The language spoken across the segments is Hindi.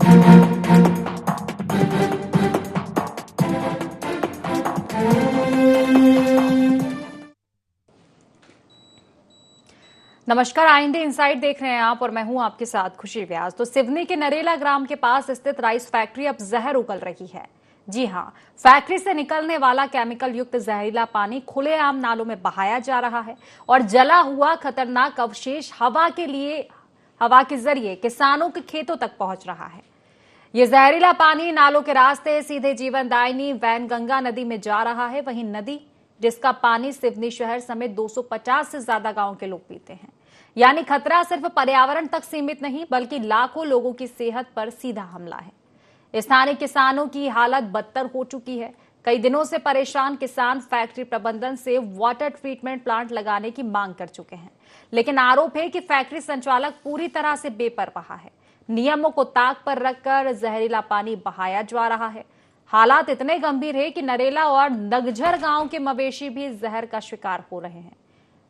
नमस्कार, आइंदे इनसाइट देख रहे हैं आप और मैं हूं आपके साथ खुशी व्यास। तो सिवनी के नरेला ग्राम के पास स्थित राइस फैक्ट्री अब जहर उगल रही है। जी हां, फैक्ट्री से निकलने वाला केमिकल युक्त जहरीला पानी खुलेआम नालों में बहाया जा रहा है और जला हुआ खतरनाक अवशेष हवा के जरिए किसानों के खेतों तक पहुंच रहा है। ये जहरीला पानी नालों के रास्ते सीधे जीवनदायिनी वैनगंगा नदी में जा रहा है। वहीं नदी जिसका पानी सिवनी शहर समेत 250 से ज्यादा गांव के लोग पीते हैं। यानी खतरा सिर्फ पर्यावरण तक सीमित नहीं बल्कि लाखों लोगों की सेहत पर सीधा हमला है। स्थानीय किसानों की हालत बदतर हो चुकी है। कई दिनों से परेशान किसान फैक्ट्री प्रबंधन से वाटर ट्रीटमेंट प्लांट लगाने की मांग कर चुके हैं, लेकिन आरोप है कि फैक्ट्री संचालक पूरी तरह से बेपरवाह है। नियमों को ताक पर रखकर जहरीला पानी बहाया जा रहा है। हालात इतने गंभीर है कि नरेला और नगझर गांव के मवेशी भी जहर का शिकार हो रहे हैं।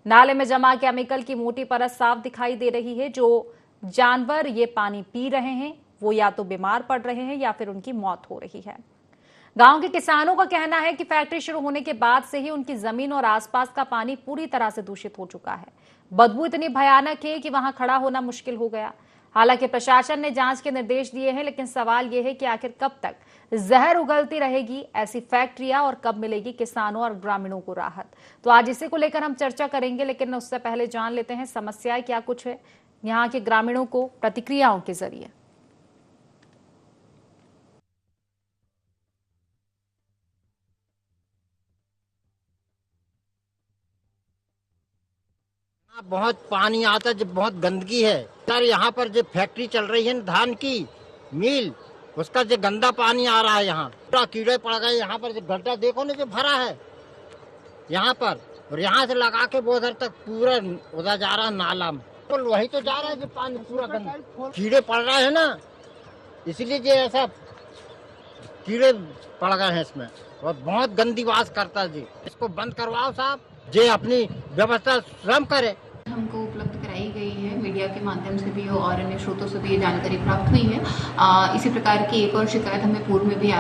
नाले में जमा केमिकल की मोटी परत साफ दिखाई दे रही है। जो जानवर ये पानी पी रहे हैं वो या तो बीमार पड़ रहे हैं या फिर उनकी मौत हो रही है। गांव के किसानों का कहना है कि फैक्ट्री शुरू होने के बाद से ही उनकी जमीन और आसपास का पानी पूरी तरह से दूषित हो चुका है। बदबू इतनी भयानक है कि वहां खड़ा होना मुश्किल हो गया। हालांकि प्रशासन ने जांच के निर्देश दिए हैं, लेकिन सवाल यह है कि आखिर कब तक जहर उगलती रहेगी ऐसी फैक्ट्रियां और कब मिलेगी किसानों और ग्रामीणों को राहत। तो आज इसी को लेकर हम चर्चा करेंगे, लेकिन उससे पहले जान लेते हैं समस्याएं क्या कुछ है यहाँ के ग्रामीणों को प्रतिक्रियाओं के जरिए। बहुत पानी आता है, जब बहुत गंदगी है सर। यहाँ पर जो फैक्ट्री चल रही है ना धान की मिल, उसका जो गंदा पानी आ रहा है, यहाँ पूरा कीड़े पड़ गए। यहाँ पर जो गड्ढा देखो ना जो भरा है यहाँ पर, और यहाँ से लगा के वो उधर तक पूरा उधर जा रहा है नाला में, तो वही तो जा रहा है जो पानी पूरा गंदा। कीड़े पड़ रहे हैं ना, इसलिए जो ऐसा कीड़े पड़ गए हैं इसमें, और बहुत गंदी वास करता है जी। इसको बंद करवाओ साहब, जे अपनी व्यवस्था स्वयं करे। हमको उपलब्ध कराई गई है मीडिया के माध्यम से भी और अन्य स्रोतों से भी ये जानकारी प्राप्त हुई है। इसी प्रकार की एक और शिकायत हमें पूर्व में भी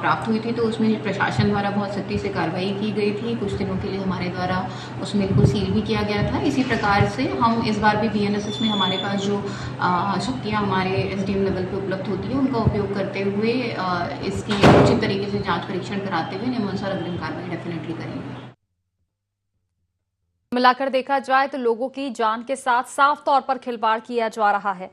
प्राप्त हुई थी, तो उसमें प्रशासन द्वारा बहुत सख्ती से कार्रवाई की गई थी। कुछ दिनों के लिए हमारे द्वारा उस मिल को सील भी किया गया था। इसी प्रकार से हम इस बार भी BNSS में हमारे पास जो शक्तियाँ हमारे SDM लेवल पर उपलब्ध होती है उनका उपयोग करते हुए इसकी उचित तरीके से जाँच परीक्षण कराते हुए नियमानुसार अग्रिम कार्रवाई डेफिनेटली करेंगे। मिलाकर देखा जाए तो लोगों की जान के साथ साफ तौर पर खिलवाड़ किया जा रहा है,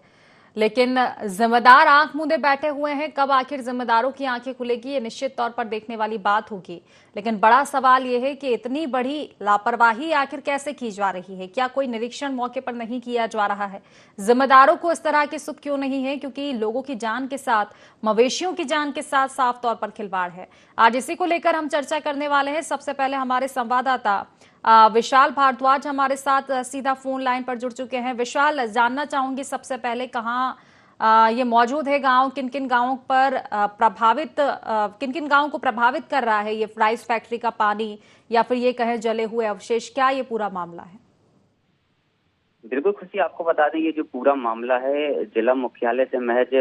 लेकिन जिम्मेदार आंख मूंदे बैठे हुए हैं। कब आखिर जिम्मेदारों की आंखें खुलेगी ये निश्चित तौर पर देखने वाली बात होगी। लेकिन बड़ा सवाल यह है कि इतनी बड़ी लापरवाही आखिर कैसे की जा रही है? क्या कोई निरीक्षण मौके पर नहीं किया जा रहा है? जिम्मेदारों को इस तरह की सुध क्यों नहीं है? क्योंकि लोगों की जान के साथ, मवेशियों की जान के साथ साफ तौर पर खिलवाड़ है। आज इसी को लेकर हम चर्चा करने वाले हैं। सबसे पहले हमारे संवाददाता विशाल भारद्वाज हमारे साथ सीधा फोन लाइन पर जुड़ चुके हैं। विशाल, जानना चाहूंगी सबसे पहले कहाँ ये मौजूद है गांव, किन किन गांवों पर किन किन गांवों को प्रभावित कर रहा है ये राइस फैक्ट्री का पानी, या फिर ये कहें जले हुए अवशेष? क्या ये पूरा मामला है? बिल्कुल खुशी, आपको बता दें ये जो पूरा मामला है जिला मुख्यालय से महज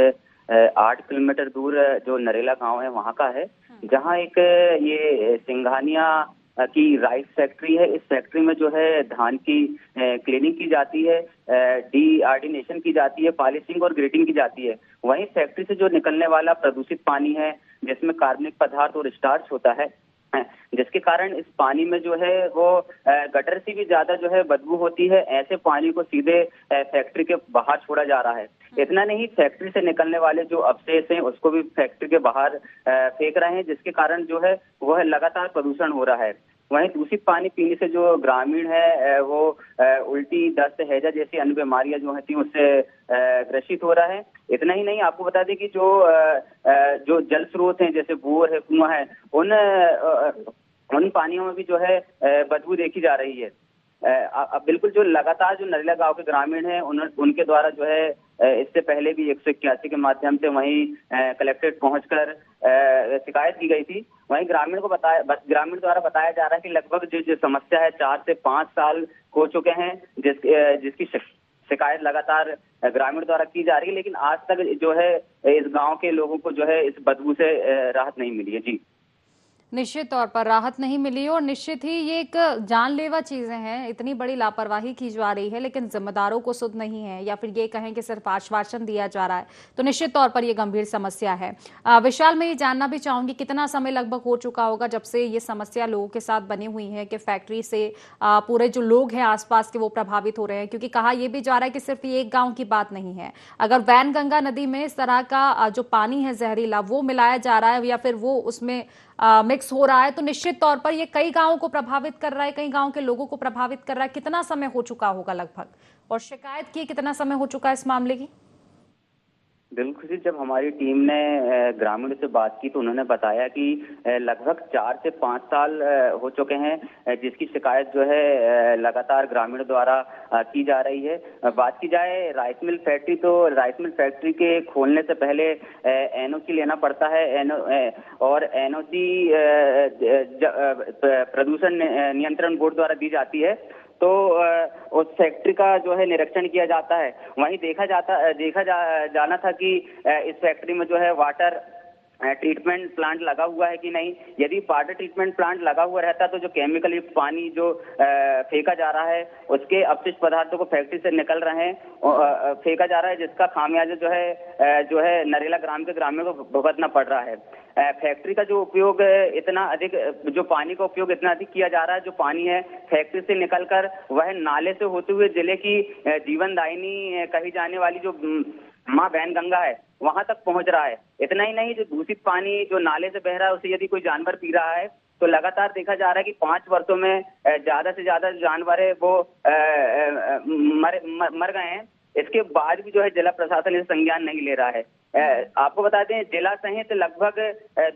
8 किलोमीटर दूर जो नरेला गांव है वहां का है, जहां एक ये सिंघानिया की राइस फैक्ट्री है। इस फैक्ट्री में जो है धान की क्लीनिंग की जाती है, डीआर्डिनेशन की जाती है, पॉलिशिंग और ग्रेटिंग की जाती है। वहीं फैक्ट्री से जो निकलने वाला प्रदूषित पानी है जिसमें कार्बनिक पदार्थ और स्टार्च होता है, जिसके कारण इस पानी में जो है वो गटर से भी ज्यादा जो है बदबू होती है। ऐसे पानी को सीधे फैक्ट्री के बाहर छोड़ा जा रहा है। इतना नहीं, फैक्ट्री से निकलने वाले जो अवशेष हैं उसको भी फैक्ट्री के बाहर फेंक रहे हैं, जिसके कारण जो है वह लगातार प्रदूषण हो रहा है। वहीं दूषित पानी पीने से जो ग्रामीण है वो उल्टी, दस्त, हैजा जैसी अन्य बीमारियां जो हैं उससे ग्रसित हो रहा है। इतना ही नहीं, आपको बता दें कि जो जल स्रोत हैं जैसे बोर है, कुआं है, उन पानियों में भी जो है बदबू देखी जा रही है। अब बिल्कुल जो लगातार जो नरेला गांव के ग्रामीण हैं उनके द्वारा जो है इससे पहले भी 181 के माध्यम से वहीं कलेक्ट्रेट पहुंचकर शिकायत की गई थी। वहीं ग्रामीण द्वारा बताया जा रहा है कि लगभग जो समस्या है 4 से 5 साल हो चुके हैं, जिसकी शिकायत लगातार ग्रामीण द्वारा की जा रही है, लेकिन आज तक जो है इस गांव के लोगों को जो है इस बदबू से राहत नहीं मिली है। जी निश्चित तौर पर राहत नहीं मिली और निश्चित ही ये एक जानलेवा चीजें हैं। इतनी बड़ी लापरवाही की जा रही है लेकिन जिम्मेदारों को सुध नहीं है, या फिर ये कहें कि सिर्फ आश्वासन दिया जा रहा है, तो निश्चित तौर पर ये गंभीर समस्या है। विशाल, मैं ये जानना भी चाहूंगी कितना समय लगभग हो चुका होगा जब से ये समस्या लोगों के साथ बनी हुई है कि फैक्ट्री से पूरे जो लोग हैं आसपास के वो प्रभावित हो रहे हैं, क्योंकि कहा यह भी जा रहा है कि सिर्फ ये एक गाँव की बात नहीं है। अगर वैनगंगा नदी में इस तरह का जो पानी है जहरीला वो मिलाया जा रहा है या फिर वो उसमें मिक्स हो रहा है, तो निश्चित तौर पर ये कई गांवों को प्रभावित कर रहा है, कई गांवों के लोगों को प्रभावित कर रहा है। कितना समय हो चुका होगा लगभग, और शिकायत की कितना समय हो चुका है इस मामले की? बिल्कुल जी, जब हमारी टीम ने ग्रामीणों से बात की तो उन्होंने बताया कि लगभग 4 से 5 साल हो चुके हैं जिसकी शिकायत जो है लगातार ग्रामीणों द्वारा की जा रही है। बात की जाए राइस मिल फैक्ट्री, तो राइस मिल फैक्ट्री के खोलने से पहले एनओसी लेना पड़ता है, और एनओसी प्रदूषण नियंत्रण बोर्ड द्वारा दी जाती है। तो उस फैक्ट्री का जो है निरीक्षण किया जाता है। वहीं देखा जाना था कि इस फैक्ट्री में जो है वाटर ट्रीटमेंट प्लांट लगा हुआ है कि नहीं। यदि वाटर ट्रीटमेंट प्लांट लगा हुआ रहता तो जो केमिकल युक्त पानी जो फेंका जा रहा है उसके अपशिष्ट पदार्थों को फैक्ट्री से निकल रहे हैं फेंका जा रहा है, जिसका खामियाजा जो है नरेला ग्राम के ग्रामीणों को भुगतना पड़ रहा है। फैक्ट्री का जो उपयोग इतना अधिक, जो पानी का उपयोग इतना अधिक किया जा रहा है, जो पानी है फैक्ट्री से निकलकर वह नाले से होते हुए जिले की जीवनदायिनी कही जाने वाली जो माँ वैनगंगा है वहां तक पहुंच रहा है। इतना ही नहीं, जो दूषित पानी जो नाले से बह रहा है उसे यदि कोई जानवर पी रहा है तो लगातार देखा जा रहा है कि 5 वर्षों में ज्यादा से ज्यादा जानवर है वो मर गए हैं। इसके बाद भी जो है जिला प्रशासन इस संज्ञान नहीं ले रहा है। आपको बता दें जिला सहित लगभग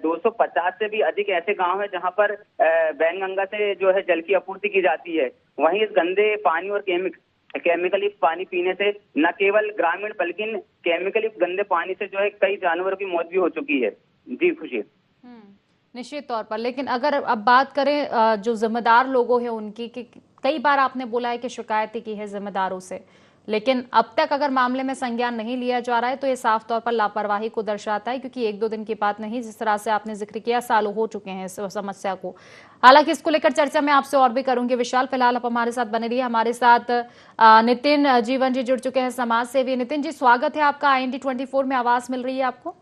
250 से भी अधिक ऐसे गांव हैं जहां पर वैनगंगा से जो है जल की आपूर्ति की जाती है। वहीं इस गंदे पानी और केमिकल युक्त पानी पीने से न केवल ग्रामीण बल्कि केमिकल युक्त गंदे पानी से जो है कई जानवरों की मौत भी हो चुकी है। जी खुशी। निश्चित तौर पर, लेकिन अगर अब बात करें जो जिम्मेदार लोग हैं उनकी, कि कई बार आपने बोला है कि शिकायतें की है जिम्मेदारों से, लेकिन अब तक अगर मामले में संज्ञान नहीं लिया जा रहा है तो ये साफ तौर पर लापरवाही को दर्शाता है, क्योंकि 1-2 दिन की बात नहीं, जिस तरह से आपने जिक्र किया सालों हो चुके हैं इस समस्या को। हालांकि इसको लेकर चर्चा मैं आपसे और भी करूंगी विशाल। फिलहाल आप हमारे साथ बने रहिए। हमारे साथ नितिन जीवन जी जुड़ चुके हैं, समाज सेवी। नितिन जी, स्वागत है आपका। IND 24 में आवाज मिल रही है आपको?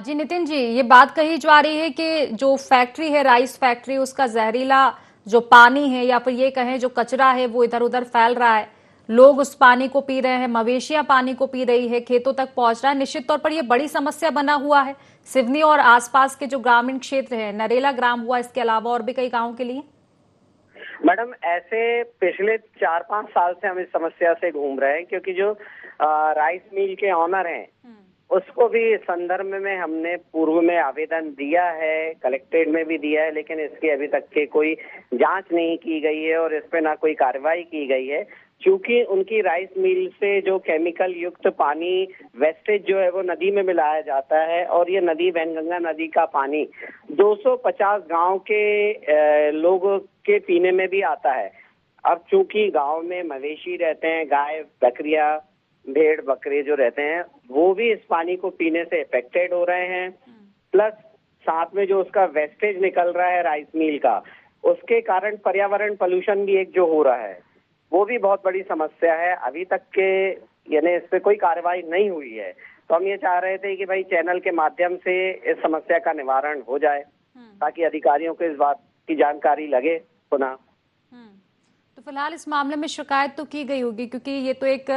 जी नितिन जी, ये बात कही जा रही है कि जो फैक्ट्री है राइस फैक्ट्री, उसका जहरीला जो पानी है या फिर ये कहें जो कचरा है वो इधर उधर फैल रहा है, लोग उस पानी को पी रहे हैं, मवेशियां पानी को पी रही है, खेतों तक पहुंच रहा है। निश्चित तौर पर यह बड़ी समस्या बना हुआ है सिवनी और आसपास के जो ग्रामीण क्षेत्र है, नरेला ग्राम हुआ, इसके अलावा और भी कई गांवों के लिए। मैडम, ऐसे पिछले 4-5 साल से हम इस समस्या से घूम रहे हैं, क्योंकि जो राइस मिल के ऑनर हैं उसको भी इस संदर्भ में हमने पूर्व में आवेदन दिया है, कलेक्ट्रेट में भी दिया है, लेकिन इसकी अभी तक के कोई जांच नहीं की गई है और इस पे ना कोई कार्रवाई की गई है। क्योंकि उनकी राइस मिल से जो केमिकल युक्त पानी वेस्टेज जो है वो नदी में मिलाया जाता है, और ये नदी वैनगंगा नदी का पानी 250 गांव के लोगों के पीने में भी आता है। अब चूंकि गांव में मवेशी रहते हैं, गाय बकरियां भेड़ बकरे जो रहते हैं वो भी इस पानी को पीने से अफेक्टेड हो रहे हैं, प्लस साथ में जो उसका वेस्टेज निकल रहा है राइस मिल का, उसके कारण पर्यावरण पोल्यूशन भी एक जो हो रहा है वो भी बहुत बड़ी समस्या है। अभी तक के यानी इस पे कोई कार्रवाई नहीं हुई है, तो हम ये चाह रहे थे कि भाई चैनल के माध्यम से इस समस्या का निवारण हो जाए ताकि अधिकारियों को इस बात की जानकारी लगे पुनः। तो फिलहाल इस मामले में शिकायत तो की गई होगी, क्योंकि ये तो एक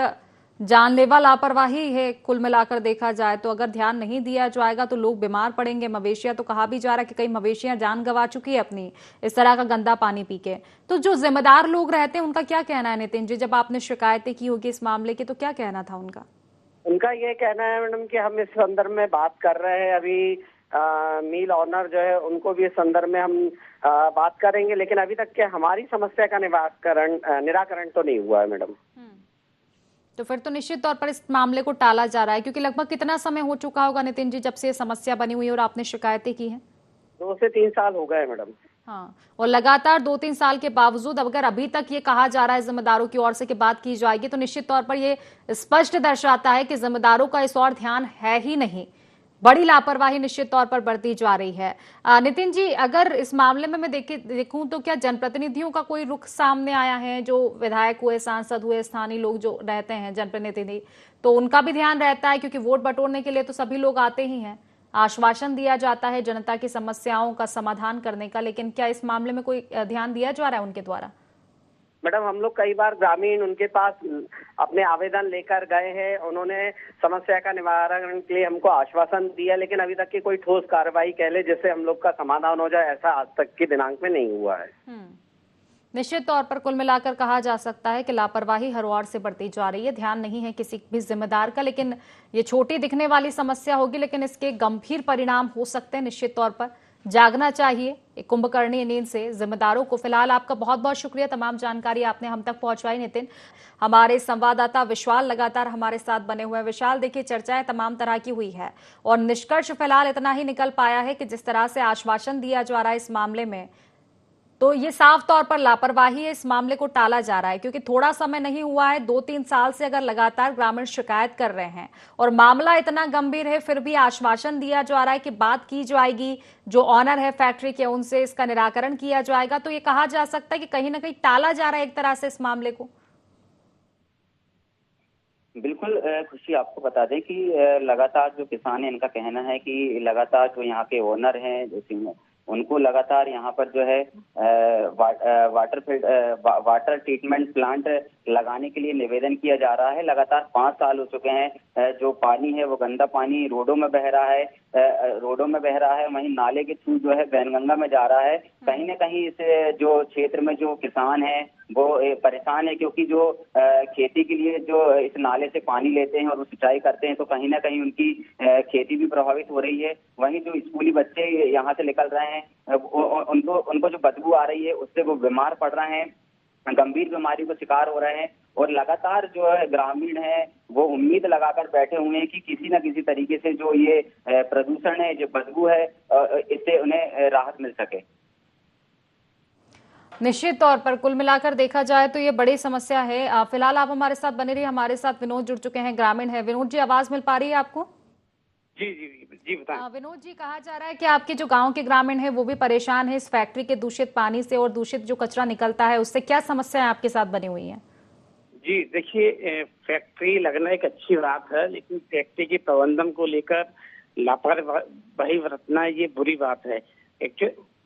जानलेवा लापरवाही है कुल मिलाकर देखा जाए तो। अगर ध्यान नहीं दिया जाएगा तो लोग बीमार पड़ेंगे। मवेशियां, तो कहा भी जा रहा है कि कई मवेशियां जान गंवा चुकी है अपनी इस तरह का गंदा पानी पी के। तो जो जिम्मेदार लोग रहते हैं उनका क्या कहना है नितिन जी? जब आपने शिकायतें की होगी इस मामले की तो क्या कहना था उनका? उनका ये कहना है मैडम कि हम इस संदर्भ में बात कर रहे हैं, अभी मिल ऑनर जो है उनको भी इस संदर्भ में हम बात करेंगे, लेकिन अभी तक के हमारी समस्या का निराकरण तो नहीं हुआ है मैडम। तो फिर तो निश्चित तौर पर इस मामले को टाला जा रहा है, क्योंकि लगभग कितना समय हो चुका होगा नितिन जी जब से ये समस्या बनी हुई है और आपने शिकायतें की हैं? 2 से 3 साल हो गए मैडम। हाँ, और लगातार 2-3 साल के बावजूद अगर अभी तक ये कहा जा रहा है जिम्मेदारों की ओर से कि बात की जाएगी, तो निश्चित तौर पर ये स्पष्ट दर्शाता है कि जिम्मेदारों का इस ओर ध्यान है ही नहीं। बड़ी लापरवाही निश्चित तौर पर बरती जा रही है। नितिन जी, अगर इस मामले में मैं देखूं तो क्या जनप्रतिनिधियों का कोई रुख सामने आया है? जो विधायक हुए, सांसद हुए, स्थानीय लोग जो रहते हैं जनप्रतिनिधि, तो उनका भी ध्यान रहता है क्योंकि वोट बटोरने के लिए तो सभी लोग आते ही हैं। आश्वासन दिया जाता है जनता की समस्याओं का समाधान करने का, लेकिन क्या इस मामले में कोई ध्यान दिया जा रहा है उनके द्वारा? मैडम, हम लोग कई बार ग्रामीण उनके पास अपने आवेदन लेकर गए हैं। उन्होंने समस्या का निवारण के लिए हमको आश्वासन दिया, लेकिन अभी तक की कोई ठोस कार्रवाई कह ले जिससे हम लोग का समाधान हो जाए, ऐसा आज तक की दिनांक में नहीं हुआ है। निश्चित तौर पर कुल मिलाकर कहा जा सकता है कि लापरवाही हर ओर से बढ़ती जा रही है। ध्यान नहीं है किसी भी जिम्मेदार का, लेकिन ये छोटी दिखने वाली समस्या होगी, लेकिन इसके गंभीर परिणाम हो सकते हैं। निश्चित तौर पर जागना चाहिए एक कुंभकर्णी नींद से जिम्मेदारों को। फिलहाल आपका बहुत बहुत शुक्रिया, तमाम जानकारी आपने हम तक पहुंचाई नितिन। हमारे संवाददाता विशाल लगातार हमारे साथ बने हुए हैं। विशाल, देखिए चर्चाएं तमाम तरह की हुई है और निष्कर्ष फिलहाल इतना ही निकल पाया है कि जिस तरह से आश्वासन दिया जा रहा है इस मामले में, तो ये साफ तौर पर लापरवाही है। इस मामले को टाला जा रहा है क्योंकि थोड़ा समय नहीं हुआ है, 2-3 साल से अगर लगातार ग्रामीण शिकायत कर रहे हैं और मामला इतना गंभीर है, फिर भी आश्वासन दिया जा रहा है कि बात की जाएगी, जो ऑनर है फैक्ट्री के उनसे इसका निराकरण किया जाएगा। तो ये कहा जा सकता है कि कहीं ना कहीं टाला जा रहा है एक तरह से इस मामले को। बिल्कुल खुशी, आपको बता दें कि लगातार जो किसान है इनका कहना है कि लगातार जो यहाँ के ओनर हैं उनको लगातार यहाँ पर जो है वाटर ट्रीटमेंट प्लांट लगाने के लिए निवेदन किया जा रहा है। लगातार 5 साल हो चुके हैं, जो पानी है वो गंदा पानी रोडों में बह रहा है, वहीं नाले के थ्रू जो है वैनगंगा में जा रहा है। कहीं ना कहीं इस जो क्षेत्र में जो किसान है वो परेशान है, क्योंकि जो खेती के लिए जो इस नाले से पानी लेते हैं और वो सिंचाई करते हैं, तो कहीं ना कहीं उनकी खेती भी प्रभावित हो रही है। वहीं जो स्कूली बच्चे यहाँ से निकल रहे हैं उनको जो बदबू आ रही है उससे वो बीमार पड़ रहे हैं, गंभीर बीमारी को शिकार हो रहे हैं। और लगातार जो है ग्रामीण है वो उम्मीद लगाकर बैठे हुए हैं कि किसी न किसी तरीके से जो ये प्रदूषण है, जो बदबू है, इससे उन्हें राहत मिल सके। निश्चित तौर पर कुल मिलाकर देखा जाए तो ये बड़ी समस्या है। फिलहाल आप हमारे साथ बने रहिए, हमारे साथ विनोद जुड़ चुके हैं, ग्रामीण है। विनोद जी, आवाज मिल पा रही है आपको? जी बताएं। विनोद जी, कहा जा रहा है कि आपके जो गांव के ग्रामीण है वो भी परेशान है इस फैक्ट्री के दूषित पानी से और दूषित जो कचरा निकलता है उससे। क्या समस्याएं आपके साथ बनी हुई है? जी देखिए, फैक्ट्री लगना एक अच्छी बात है, लेकिन फैक्ट्री के प्रबंधन को लेकर लापरवाही बरतना ये बुरी बात है।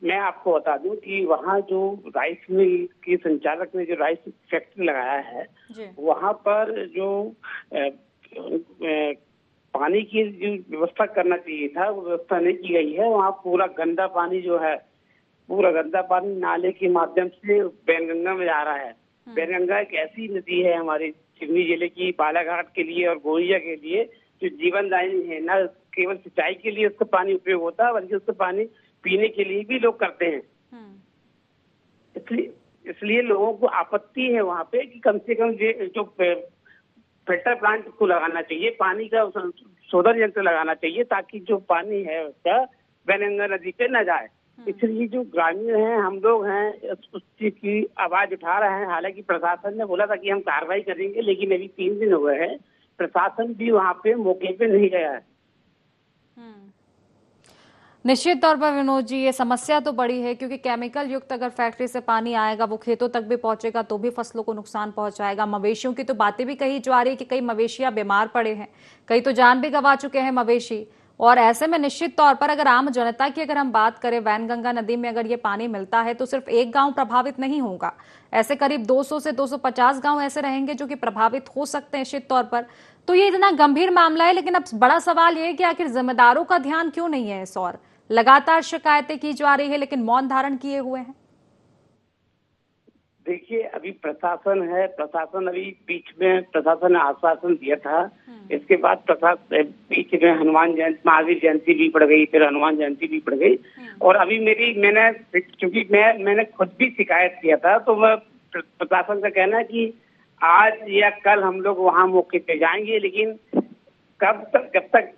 मैं आपको बता दूं कि वहाँ जो राइस मिल के संचालक ने जो राइस फैक्ट्री लगाया है, वहाँ पर जो पानी की जो व्यवस्था करना चाहिए था वो व्यवस्था नहीं की गई है। वहाँ पूरा गंदा पानी जो है, पूरा गंदा पानी नाले के माध्यम से वैनगंगा में जा रहा है। वैनगंगा एक ऐसी नदी है हमारे सिवनी जिले की, बालाघाट के लिए और गोरिया के लिए, जो जीवनदायी है। न केवल सिंचाई के लिए उसका पानी उपयोग होता है, बल्कि उसका पानी पीने के लिए भी लोग करते हैं। इसलिए लोगों को आपत्ति है वहाँ पे कि कम से कम जो फिल्टर प्लांट को लगाना चाहिए, पानी का शोधन यंत्र लगाना चाहिए, ताकि जो पानी है उसका वैनगंगा नदी पे न जाए। इसलिए जो ग्रामीण हैं, हम लोग हैं, उस चीज की आवाज उठा रहे हैं। हालांकि प्रशासन ने बोला था कि हम कार्रवाई करेंगे, लेकिन अभी 3 दिन हुए हैं, प्रशासन भी वहाँ पे मौके पे नहीं गया है। निश्चित तौर पर विनोद जी, ये समस्या तो बड़ी है क्योंकि केमिकल युक्त अगर फैक्ट्री से पानी आएगा वो खेतों तक भी पहुंचेगा तो भी फसलों को नुकसान पहुंचाएगा। मवेशियों की तो बातें भी कही जा रही है कि कई मवेशियां बीमार पड़े हैं, कई तो जान भी गंवा चुके हैं मवेशी। और ऐसे में निश्चित तौर पर अगर आम जनता की अगर हम बात करें, वैनगंगा नदी में अगर ये पानी मिलता है तो सिर्फ एक गांव प्रभावित नहीं होगा, ऐसे करीब 200 से 250 गांव ऐसे रहेंगे जो कि प्रभावित हो सकते हैं निश्चित तौर पर। तो ये इतना गंभीर मामला है, लेकिन अब बड़ा सवाल ये है कि आखिर जिम्मेदारों का ध्यान क्यों नहीं है इस ओर? लगातार शिकायतें की जा रही है लेकिन मौन धारण किए हुए हैं। देखिए, अभी प्रशासन है, प्रशासन अभी बीच में प्रशासन ने आश्वासन दिया था, इसके बाद प्रशासन बीच में हनुमान जयंती, महावीर जयंती भी पड़ गई, फिर हनुमान जयंती भी पड़ गई। और अभी चूंकि मैंने खुद भी शिकायत किया था, तो मैं प्रशासन का कहना है कि आज या कल हम लोग वहाँ मौके पे जाएंगे, लेकिन जब तक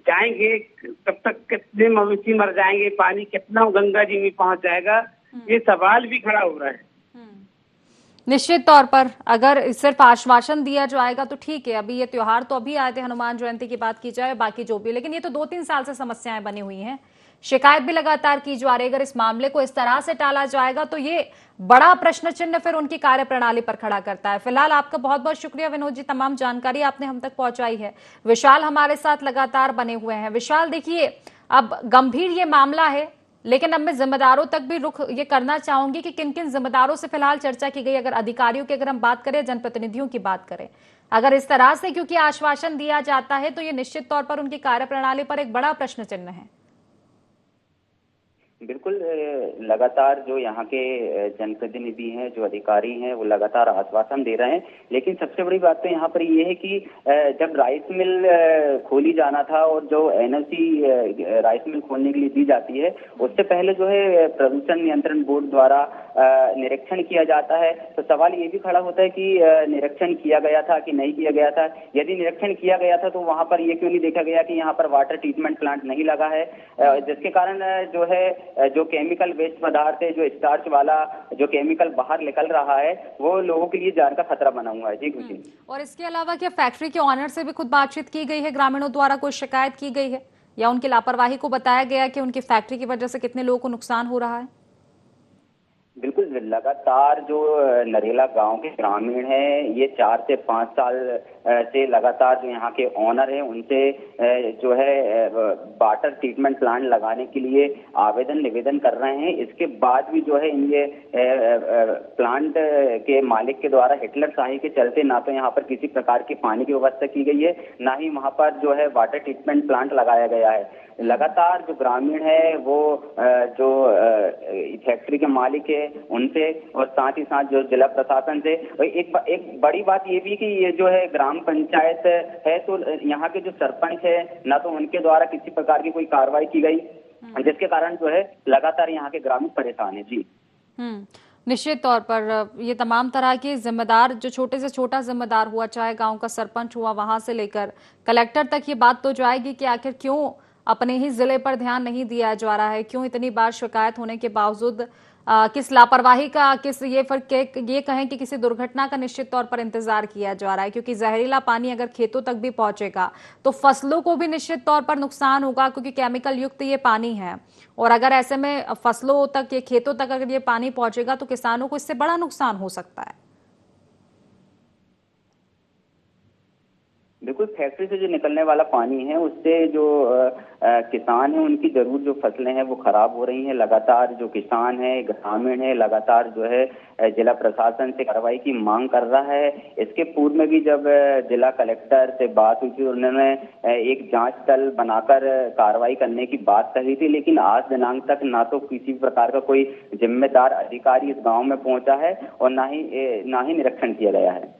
जाएंगे तब तक कितने मवेशी मर जाएंगे, पानी कितना गंगा जी में पहुंच जाएगा, ये सवाल भी खड़ा हो रहा है। निश्चित तौर पर अगर सिर्फ आश्वासन दिया जाएगा तो ठीक है। अभी ये त्योहार तो अभी आए थे, हनुमान जयंती की बात की जाए, बाकी जो भी, लेकिन ये तो 2-3 साल से समस्याएं बनी हुई हैं, शिकायत भी लगातार की जा रही है। अगर इस मामले को इस तरह से टाला जाएगा तो ये बड़ा प्रश्न चिन्ह फिर उनकी कार्यप्रणाली पर खड़ा करता है। फिलहाल आपका बहुत बहुत शुक्रिया विनोद जी, तमाम जानकारी आपने हम तक पहुंचाई है। विशाल हमारे साथ लगातार बने हुए हैं। विशाल, देखिए अब गंभीर ये मामला है, लेकिन अब मैं जिम्मेदारों तक भी रुख ये करना चाहूंगी कि किन किन जिम्मेदारों से फिलहाल चर्चा की गई। अगर अधिकारियों की अगर हम बात करें, जनप्रतिनिधियों की बात करें, अगर इस तरह से क्योंकि आश्वासन दिया जाता है तो ये निश्चित तौर पर उनकी कार्यप्रणाली पर एक बड़ा प्रश्न चिन्ह है। बिल्कुल, लगातार जो यहाँ के जनप्रतिनिधि हैं, जो अधिकारी हैं, वो लगातार आश्वासन दे रहे हैं। लेकिन सबसे बड़ी बात तो यहाँ पर ये है कि जब राइस मिल खोली जाना था और जो एनओसी राइस मिल खोलने के लिए दी जाती है, उससे पहले जो है प्रदूषण नियंत्रण बोर्ड द्वारा निरीक्षण किया जाता है। तो सवाल ये भी खड़ा होता है कि निरीक्षण किया गया था कि नहीं किया गया था। यदि निरीक्षण किया गया था तो वहां पर ये क्यों नहीं देखा गया कि यहाँ पर वाटर ट्रीटमेंट प्लांट नहीं लगा है, जिसके कारण जो है जो केमिकल वेस्ट पदार्थ है, जो स्टार्च वाला जो केमिकल बाहर निकल रहा है, वो लोगों के लिए जान का खतरा बना हुआ है। जी खुशी। और इसके अलावा क्या फैक्ट्री के ऑनर से भी खुद बातचीत की गई है? ग्रामीणों द्वारा कोई शिकायत की गई है या उनकी लापरवाही को बताया गया कि उनकी फैक्ट्री की वजह से कितने लोगों को नुकसान हो रहा है? बिल्कुल, लगातार जो नरेला गांव के ग्रामीण हैं, ये 4 से 5 साल से लगातार जो यहाँ के ऑनर हैं उनसे जो है वाटर ट्रीटमेंट प्लांट लगाने के लिए निवेदन कर रहे हैं। इसके बाद भी जो है ये प्लांट के मालिक के द्वारा हिटलर शाही के चलते ना तो यहाँ पर किसी प्रकार की पानी की व्यवस्था की गई है, ना ही वहाँ पर जो है वाटर ट्रीटमेंट प्लांट लगाया गया है। लगातार जो ग्रामीण है वो जो फैक्ट्री के मालिक है उनसे और साथ ही साथ जो जिला प्रशासन से, एक बड़ी बात ये भी कि ये जो है ग्राम पंचायत है, तो यहाँ के जो सरपंच है ना तो उनके द्वारा किसी प्रकार की कोई कार्रवाई की गई, जिसके कारण जो है लगातार यहाँ के ग्रामीण परेशान है। जी निश्चित तौर पर ये तमाम तरह के जिम्मेदार, जो छोटे से छोटा जिम्मेदार हुआ, चाहे गांव का सरपंच हुआ, वहां से लेकर कलेक्टर तक ये बात तो जाएगी कि आखिर क्यों अपने ही जिले पर ध्यान नहीं दिया जा रहा है, क्यों इतनी बार शिकायत होने के बावजूद किस लापरवाही का, किस ये कहें कि किसी दुर्घटना का निश्चित तौर पर इंतजार किया जा रहा है। क्योंकि जहरीला पानी अगर खेतों तक भी पहुंचेगा तो फसलों को भी निश्चित तौर पर नुकसान होगा, क्योंकि केमिकल युक्त ये पानी है। और अगर ऐसे में फसलों तक, ये खेतों तक अगर ये पानी पहुंचेगा तो किसानों को इससे बड़ा नुकसान हो सकता है। बिल्कुल, फैक्ट्री से जो निकलने वाला पानी है उससे जो किसान है उनकी जरूर जो फसलें हैं वो खराब हो रही हैं। लगातार जो किसान है, ग्रामीण है, लगातार जो है जिला प्रशासन से कार्रवाई की मांग कर रहा है। इसके पूर्व में भी जब जिला कलेक्टर से बात हुई थी, उन्होंने एक जांच दल बनाकर कार्रवाई करने की बात कही थी, लेकिन आज दिनांक तक ना तो किसी प्रकार का कोई जिम्मेदार अधिकारी इस गाँव में पहुंचा है और ना ही निरीक्षण किया गया है।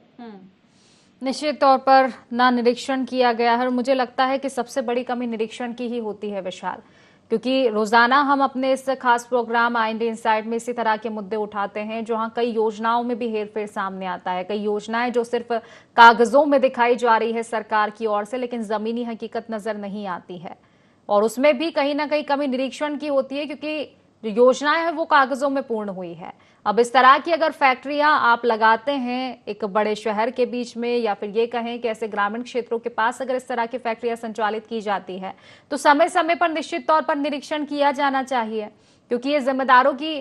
निश्चित तौर पर ना निरीक्षण किया गया है और मुझे लगता है कि सबसे बड़ी कमी निरीक्षण की ही होती है विशाल, क्योंकि रोजाना हम अपने इस खास प्रोग्राम आईएनडी इनसाइड में इसी तरह के मुद्दे उठाते हैं, जहां कई योजनाओं में भी हेरफेर सामने आता है। कई योजनाएं जो सिर्फ कागजों में दिखाई जा रही है सरकार की ओर से, लेकिन जमीनी हकीकत नजर नहीं आती है और उसमें भी कहीं ना कहीं कमी निरीक्षण की होती है, क्योंकि जो योजनाएं हैं वो कागजों में पूर्ण हुई है। अब इस तरह की अगर फैक्ट्रियां आप लगाते हैं एक बड़े शहर के बीच में, या फिर ये कहें कि ऐसे ग्रामीण क्षेत्रों के पास अगर इस तरह की फैक्ट्रियां संचालित की जाती है तो समय समय पर निश्चित तौर पर निरीक्षण किया जाना चाहिए, क्योंकि ये जिम्मेदारों की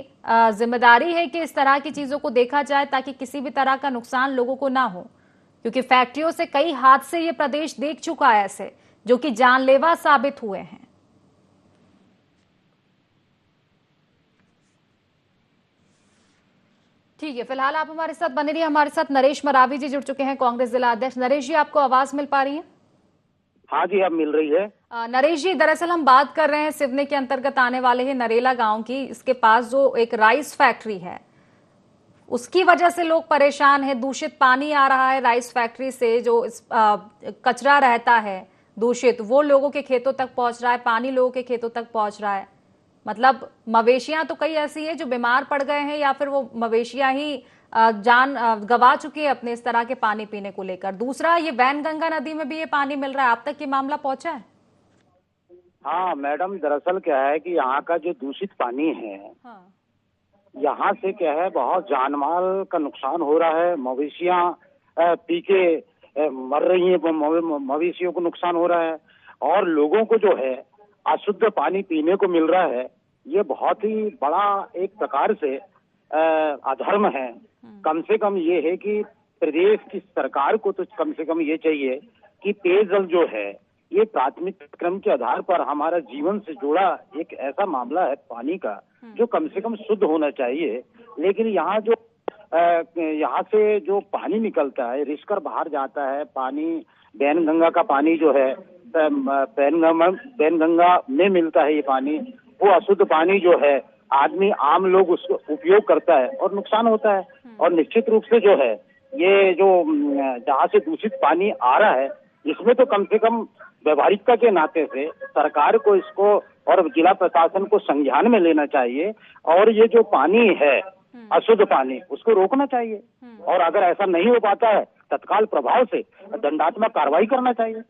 जिम्मेदारी है कि इस तरह की चीजों को देखा जाए ताकि किसी भी तरह का नुकसान लोगों को ना हो। क्योंकि फैक्ट्रियों से कई हादसे ये प्रदेश देख चुका है ऐसे, जो कि जानलेवा साबित हुए हैं। ठीक है, फिलहाल आप हमारे साथ बने रहिए। हमारे साथ नरेश मरावी जी जुड़ चुके हैं, कांग्रेस जिला अध्यक्ष। नरेश जी, आपको आवाज मिल पा रही है? हाँ जी, अब मिल रही है। नरेश जी, दरअसल हम बात कर रहे हैं सिवनी के अंतर्गत आने वाले हैं नरेला गांव की। इसके पास जो एक राइस फैक्ट्री है उसकी वजह से लोग परेशान हैं। दूषित पानी आ रहा है राइस फैक्ट्री से, जो कचरा रहता है दूषित, वो लोगों के खेतों तक पहुंच रहा है, पानी लोगों के खेतों तक पहुंच रहा है। मतलब मवेशियां तो कई ऐसी हैं जो बीमार पड़ गए हैं, या फिर वो मवेशियां ही जान गवा चुकी है अपने इस तरह के पानी पीने को लेकर। दूसरा, ये वैनगंगा नदी में भी ये पानी मिल रहा है, आप तक ये मामला पहुंचा है? हाँ मैडम, दरअसल क्या है कि यहाँ का जो दूषित पानी है, हाँ। यहाँ से क्या है, बहुत जान माल का नुकसान हो रहा है। मवेशियां पी के मर रही हैं, मवेशियों को नुकसान हो रहा है और लोगों को जो है अशुद्ध पानी पीने को मिल रहा है। ये बहुत ही बड़ा एक प्रकार से अधर्म है। कम से कम ये है कि प्रदेश की सरकार को तो कम से कम ये चाहिए कि पेयजल जो है ये प्राथमिक क्रम के आधार पर हमारा जीवन से जुड़ा एक ऐसा मामला है पानी का जो कम से कम शुद्ध होना चाहिए। लेकिन यहाँ जो यहाँ से जो पानी निकलता है रिस कर बाहर जाता है, पानी बैनगंगा का पानी जो है बैनगंगा में मिलता है, ये पानी वो अशुद्ध पानी जो है आदमी आम लोग उसको उपयोग करता है और नुकसान होता है। और निश्चित रूप से जो है ये जो जहाँ से दूषित पानी आ रहा है इसमें तो कम से कम व्यवहारिकता के नाते से सरकार को इसको और जिला प्रशासन को संज्ञान में लेना चाहिए और ये जो पानी है अशुद्ध पानी उसको रोकना चाहिए। और अगर ऐसा नहीं हो पाता है तत्काल प्रभाव से दंडात्मक कार्रवाई करना चाहिए।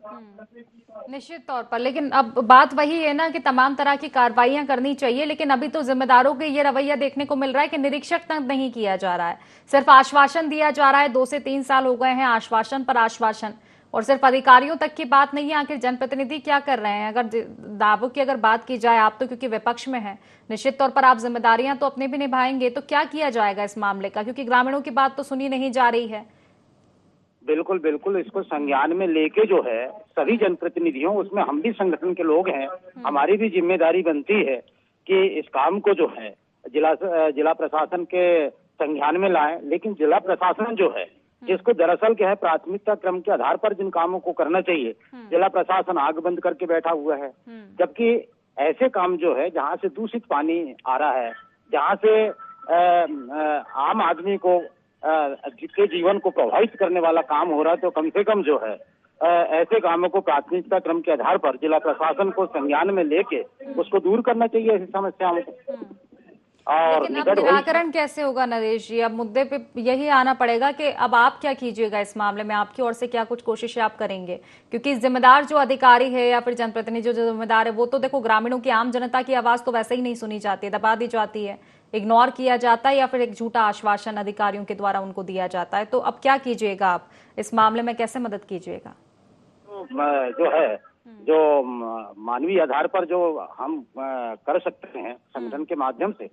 निश्चित तौर पर, लेकिन अब बात वही है ना कि तमाम तरह की कार्रवाइयां करनी चाहिए, लेकिन अभी तो जिम्मेदारों के ये रवैया देखने को मिल रहा है कि निरीक्षक तक नहीं किया जा रहा है, सिर्फ आश्वासन दिया जा रहा है। 2 से 3 साल हो गए हैं आश्वासन पर आश्वासन, और सिर्फ अधिकारियों तक की बात नहीं है। आखिर जनप्रतिनिधि क्या कर रहे हैं? अगर दावों की अगर बात की जाए, आप तो क्योंकि विपक्ष में हैं, निश्चित तौर पर आप जिम्मेदारियां तो अपने भी निभाएंगे, तो क्या किया जाएगा इस मामले का? क्योंकि ग्रामीणों की बात तो सुनी नहीं जा रही है। बिल्कुल बिल्कुल, इसको संज्ञान में लेके जो है सभी जनप्रतिनिधियों, उसमें हम भी संगठन के लोग हैं, हमारी भी जिम्मेदारी बनती है कि इस काम को जो है जिला प्रशासन के संज्ञान में लाएं। लेकिन जिला प्रशासन जो है जिसको दरअसल क्या है प्राथमिकता क्रम के आधार पर जिन कामों को करना चाहिए, जिला प्रशासन आग बंद करके बैठा हुआ है। जबकि ऐसे काम जो है जहाँ से दूषित पानी आ रहा है, जहाँ से आम आदमी को के जीवन को प्रभावित करने वाला काम हो रहा है, तो कम से कम जो है ऐसे कामों को प्राथमिकता क्रम के आधार पर जिला प्रशासन को संज्ञान में लेके उसको दूर करना चाहिए, ऐसी समस्याओं को। और लेकिन अब निराकरण कैसे होगा नरेश जी? अब मुद्दे पे यही आना पड़ेगा कि अब आप क्या कीजिएगा इस मामले में, आपकी ओर से क्या कुछ कोशिशें आप करेंगे? क्योंकि जिम्मेदार जो अधिकारी है या फिर जनप्रतिनिधि जो जिम्मेदार है, वो तो देखो ग्रामीणों की आम जनता की आवाज तो वैसे ही नहीं सुनी जाती है, दबा दी जाती है, इग्नोर किया जाता है, या फिर एक झूठा आश्वासन अधिकारियों के द्वारा उनको दिया जाता है। तो अब क्या कीजिएगा आप इस मामले में, कैसे मदद कीजिएगा? जो है जो मानवीय आधार पर जो हम कर सकते हैं संगठन के माध्यम से,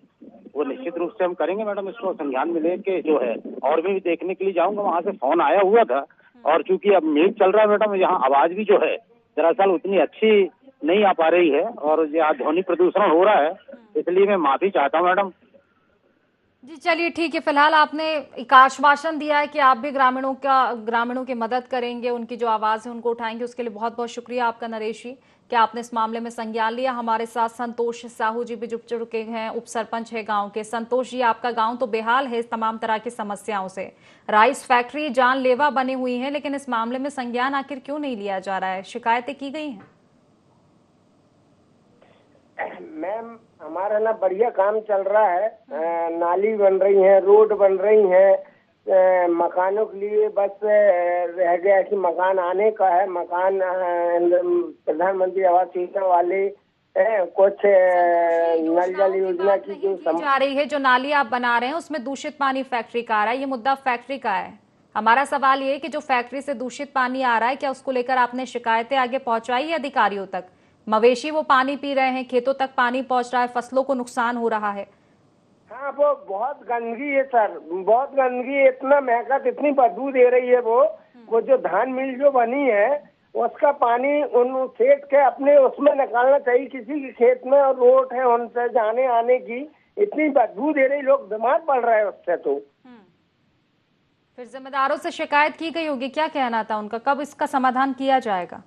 वो निश्चित रूप से हम करेंगे मैडम। इसको संज्ञान में लेके जो है, और मैं भी देखने के लिए जाऊंगा, वहां से फोन आया हुआ था। और चूंकि अब मेघ चल रहा है मैडम, यहाँ आवाज भी जो है दरअसल उतनी अच्छी नहीं आ पा रही है और यहाँ ध्वनि प्रदूषण हो रहा है, इसलिए मैं माफी चाहता हूँ मैडम। जी चलिए ठीक है, फिलहाल आपने एक आश्वासन दिया है कि आप भी ग्रामीणों की मदद करेंगे, उनकी जो आवाज है उनको उठाएंगे। उसके लिए बहुत बहुत शुक्रिया आपका नरेश जी कि आपने इस मामले में संज्ञान लिया। हमारे साथ संतोष साहू जी भी जुड़ चुके हैं, उप सरपंच है गांव के। संतोष जी, आपका गांव तो बेहाल है इस तमाम तरह की समस्याओं से, राइस फैक्ट्री जानलेवा बनी हुई है, लेकिन इस मामले में संज्ञान आखिर क्यों नहीं लिया जा रहा है? शिकायतें की गई हैं? मैम, हमारा ना बढ़िया काम चल रहा है, नाली बन रही है, रोड बन रही है, मकानों के लिए बस रह गया कि मकान आने का है। मकान प्रधानमंत्री आवास योजना वाले कुछ नल जल योजना की जो जा रही है, जो नाली आप बना रहे हैं उसमें दूषित पानी फैक्ट्री का आ रहा है, ये मुद्दा फैक्ट्री का है। हमारा सवाल ये है कि जो फैक्ट्री से दूषित पानी आ रहा है, क्या उसको लेकर आपने शिकायतें आगे पहुंचाई है अधिकारियों तक? मवेशी वो पानी पी रहे हैं, खेतों तक पानी पहुंच रहा है, फसलों को नुकसान हो रहा है। हाँ, वो बहुत गंदगी है सर, बहुत गंदगी है, इतना महकत, इतनी बदबू दे रही है। वो जो धान मिल जो बनी है उसका पानी उन खेत के अपने उसमें निकालना चाहिए, किसी के खेत में, और रोड है उनसे जाने आने की, इतनी बदबू दे रही, लोग बीमार पड़ रहे हैं उससे। तो फिर जिम्मेदारों से शिकायत की गई होगी, क्या कहना था उनका, कब इसका समाधान किया जाएगा?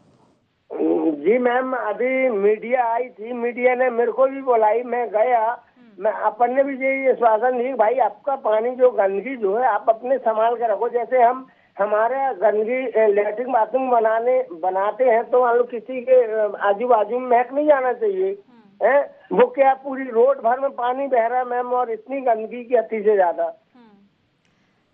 जी मैम, अभी मीडिया आई थी, मीडिया ने मेरे को भी बुलाई, मैं गया, मैं अपन ने भी यही आश्वासन दी, भाई आपका पानी जो गंदगी जो है आप अपने संभाल के रखो। जैसे हम हमारे गंदगी लेटरिन बाथरूम बनाते हैं तो हम लोग किसी के आजू बाजू में महक नहीं जाना चाहिए है। वो क्या पूरी रोड भर में पानी बह रहा है मैम, और इतनी गंदगी की अति से ज्यादा।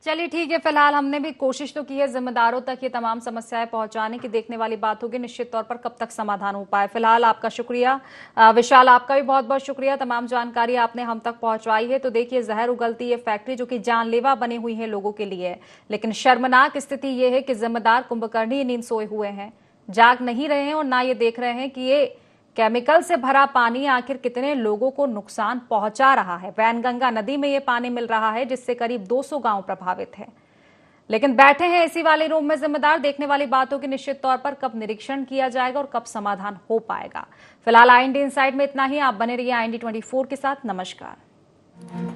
चलिए ठीक है, फिलहाल हमने भी कोशिश तो की है जिम्मेदारों तक ये तमाम समस्याएं पहुंचाने की। देखने वाली बात होगी निश्चित तौर पर कब तक समाधान हो पाए। फिलहाल आपका शुक्रिया विशाल, आपका भी बहुत बहुत शुक्रिया, तमाम जानकारी आपने हम तक पहुंचाई है। तो देखिए, जहर उगलती ये फैक्ट्री जो कि जानलेवा बनी हुई है लोगों के लिए, लेकिन शर्मनाक स्थिति ये है कि जिम्मेदार कुंभकर्णी नींद सोए हुए हैं, जाग नहीं रहे हैं और ना ये देख रहे हैं कि ये केमिकल से भरा पानी आखिर कितने लोगों को नुकसान पहुंचा रहा है। वैनगंगा नदी में ये पानी मिल रहा है जिससे करीब 200 गांव प्रभावित है, लेकिन बैठे हैं एसी वाले रूम में जिम्मेदार। देखने वाली बात हो कि निश्चित तौर पर कब निरीक्षण किया जाएगा और कब समाधान हो पाएगा। फिलहाल IND इनसाइड में इतना ही। आप बने रहिए IND 24 के साथ। नमस्कार।